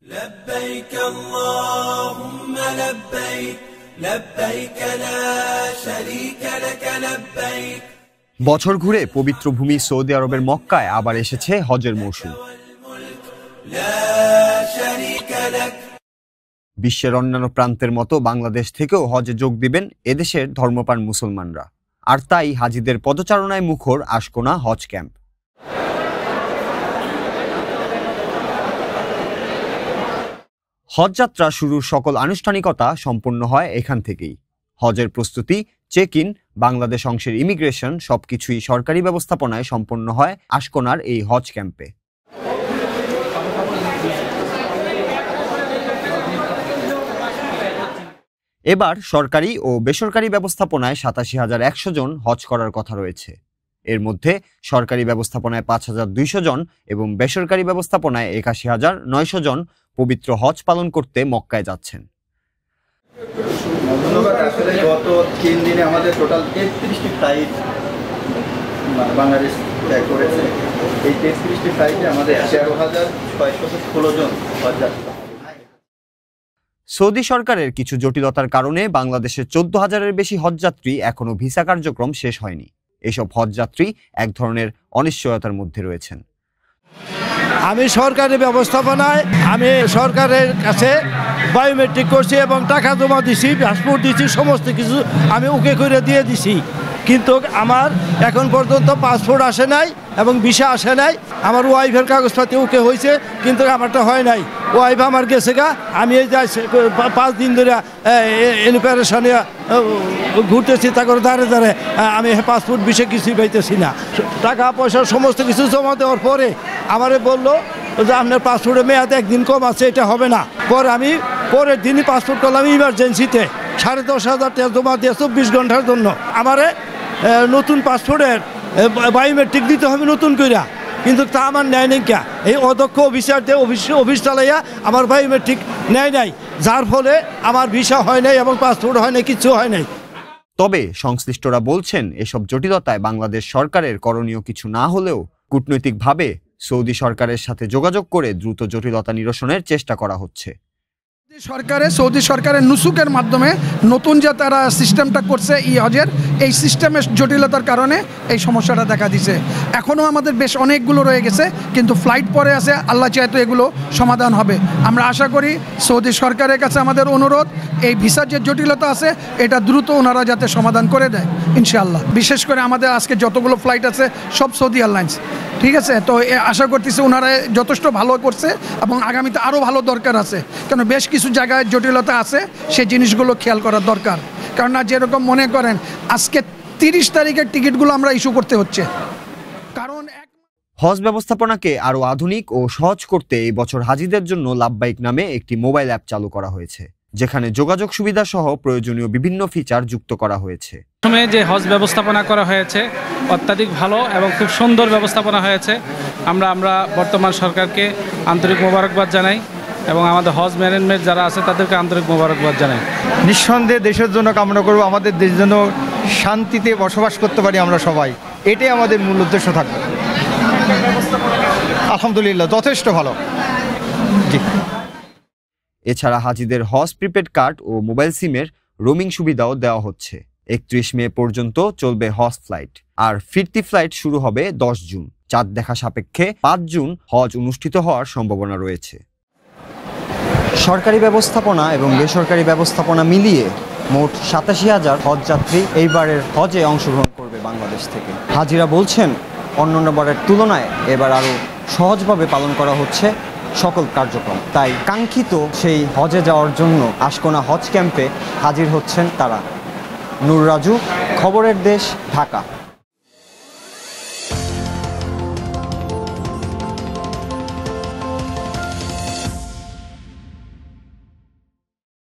لبيك اللهم لبيك لبيك لا شريك لك لبيك। বছর ঘুরে পবিত্র ভূমি সৌদি আরবের মক্কায় আবার এসেছে হজের মৌসুম। বিশ্বের অন্যান্য প্রান্তের মতো বাংলাদেশ থেকেও হজে যোগ দিবেন এদেশের ধর্মপ্রাণ মুসলমানরা, আর তাই হাজিদের পদচারণায় মুখর আশকোনা হজ ক্যাম্প। হজযাত্রা শুরুর সকল আনুষ্ঠানিকতা সম্পন্ন হয় এখান থেকেই। হজের প্রস্তুতি, চেক ইন, বাংলাদেশ অংশের ইমিগ্রেশন সবকিছুই সরকারি ব্যবস্থাপনায় সম্পন্ন হয় আশকোনার এই হজ ক্যাম্পে। এবার সরকারি ও বেসরকারি ব্যবস্থাপনায় ৮৭,১০০ জন হজ করার কথা রয়েছে। এর মধ্যে সরকারি ব্যবস্থাপনায় ৫,২০০ জন এবং বেসরকারি ব্যবস্থাপনায় ৮১,৯০০ জন পবিত্র হজ পালন করতে মক্কায় যাচ্ছেন। আসলে গত ৩ দিনে আমাদের টোটাল ৩৩টি ফ্লাইট বাংলাদেশ ত্যাগ করেছে। এই ৩৩টি ফ্লাইটে আমাদের ১৩,৬১৬ জন হজযাত্রী। সৌদি সরকারের কিছু জটিলতার কারণে বাংলাদেশের ১৪,০০০-এর বেশি হজযাত্রী এখনো ভিসা কার্যক্রম শেষ হয়নি। এসব হজযাত্রী এক ধরনের অনিশ্চয়তার মধ্যে রয়েছেন। আমি সরকারি ব্যবস্থাপনায় সরকারের কাছে বায়োমেট্রিক করছি এবং টাকা জমা দিছি, পাসপোর্ট দিছি, সমস্ত কিছু আমি ওকে করে দিয়ে দিছি, কিন্তু আমার এখন পর্যন্ত পাসপোর্ট আসে নাই এবং ভিসা আসে নাই। আমার ওয়াইফের কাগজপাতি ওকে হয়েছে, কিন্তু আমারটা হয় নাই। ওয়াইফ আমার গেছে গা, আমি এই যাই 5 দিন ধরে এনপারেশনে ঘুরতেছি, তারপরে দাঁড়ে আমি পাসপোর্ট ভিসা কিছুই পাইতেছি না। টাকা পয়সা সমস্ত কিছু জমা দেওয়ার পরে আমারে বললো যে আপনার পাসপোর্টের মেয়াদ 1 দিন কম আছে, এটা হবে না। পরে আমি পরের দিনই পাসপোর্ট করলাম ইমার্জেন্সিতে, 10,500 টাকা জমা দিয়ে 24 ঘন্টার জন্য। আমারে নতুন পাসপোর্টের বায়োমেট্রিক দিতে হবে নতুন কইরা, কিন্তু তা আমার নেয় নাই। কে এই অধ্যক্ষ অফিসার দিয়ে অফিস চালাইয়া আমার বায়োমেট্রিক নেয় নাই, যার ফলে আমার ভিসা হয় নাই এবং পাসপোর্ট হয় নাই, কিছু হয় নাই। তবে সংশ্লিষ্টরা বলছেন এসব জটিলতায় বাংলাদেশ সরকারের করণীয় কিছু না হলেও কূটনৈতিকভাবে সৌদি সরকারের সাথে যোগাযোগ করে দ্রুত জটিলতা নিরসনের চেষ্টা করা হচ্ছে। সৌদি সরকারের নুসুকের মাধ্যমে নতুন যে তারা সিস্টেমটা করছে হজের, এই সিস্টেমের জটিলতার কারণে এই সমস্যাটা দেখা দিছে। এখনও আমাদের বেশ অনেকগুলো রয়ে গেছে, কিন্তু ফ্লাইট পরে আছে, আল্লাহ চাইতো এগুলো সমাধান হবে। আমরা আশা করি সৌদি সরকারের কাছে আমাদের অনুরোধ, এই ভিসার যে জটিলতা আছে এটা দ্রুত ওনারা যাতে সমাধান করে দেয় ইনশাআল্লাহ। বিশেষ করে আমাদের আজকে যতগুলো ফ্লাইট আছে সব সৌদি এয়ারলাইন্স, ঠিক আছে। তো আশা করতেছি ওনারা যথেষ্ট ভালো করছে এবং আগামীতে আরও ভালো দরকার আছে, কেন বেশ কিছু জায়গায় জটিলতা আছে, সেই জিনিসগুলো খেয়াল করার দরকার। কারণ না, যেরকম মনে করেন আজকে 30 তারিখের টিকিটগুলো আমরা ইস্যু করতে হচ্ছে, কারণ হজ ব্যবস্থাপনাকে আরও আধুনিক ও সহজ করতে এই বছর হাজিদের জন্য লাব্বাইক নামে একটি মোবাইল অ্যাপ চালু করা হয়েছে, যেখানে যোগাযোগ সুবিধা সহ প্রয়োজনীয় বিভিন্ন ফিচার যুক্ত করা হয়েছে। প্রথমে যে হজ ব্যবস্থাপনা করা হয়েছে অত্যাধিক ভালো এবং খুব সুন্দর ব্যবস্থাপনা হয়েছে। আমরা বর্তমান সরকারকে আন্তরিক মোবারকবাদ জানাই এবং আমাদের হজ ম্যানেজমেন্ট যারা আছে তাদেরকে আন্তরিক মোবারকবাদ জানাই। নিঃসন্দেহে দেশের জন্য কামনা করব, আমাদের দেশ যেন শান্তিতে বসবাস করতে পারি আমরা সবাই, এটাই আমাদের মূল উদ্দেশ্য থাকবে। আলহামদুলিল্লাহ যথেষ্ট ভালো। জি। এছাড়া হাজিদের হজ প্রিপেড কার্ড ও মোবাইল সিমের রোমিং সুবিধাও দেওয়া হচ্ছে। 31 মে পর্যন্ত চলবে হজ ফ্লাইট, আর ফিরতি ফ্লাইট শুরু হবে 10 জুন। চাঁদ দেখা সাপেক্ষে 5 জুন হজ অনুষ্ঠিত হওয়ার সম্ভাবনা রয়েছে। সরকারি ব্যবস্থাপনা এবং বেসরকারি ব্যবস্থাপনা মিলিয়ে মোট ৮৭,০০০ হজযাত্রী এইবারের হজে অংশগ্রহণ করবে বাংলাদেশ থেকে। হাজিরা বলছেন অন্যান্য বারের তুলনায় এবার আরও সহজভাবে পালন করা হচ্ছে সকল কার্যক্রম। তাই কাঙ্ক্ষিত সেই হজে যাওয়ার জন্য আশকোনা হজ ক্যাম্পে হাজির হচ্ছেন তারা। নূর রাজু, খবরের দেশ, ঢাকা।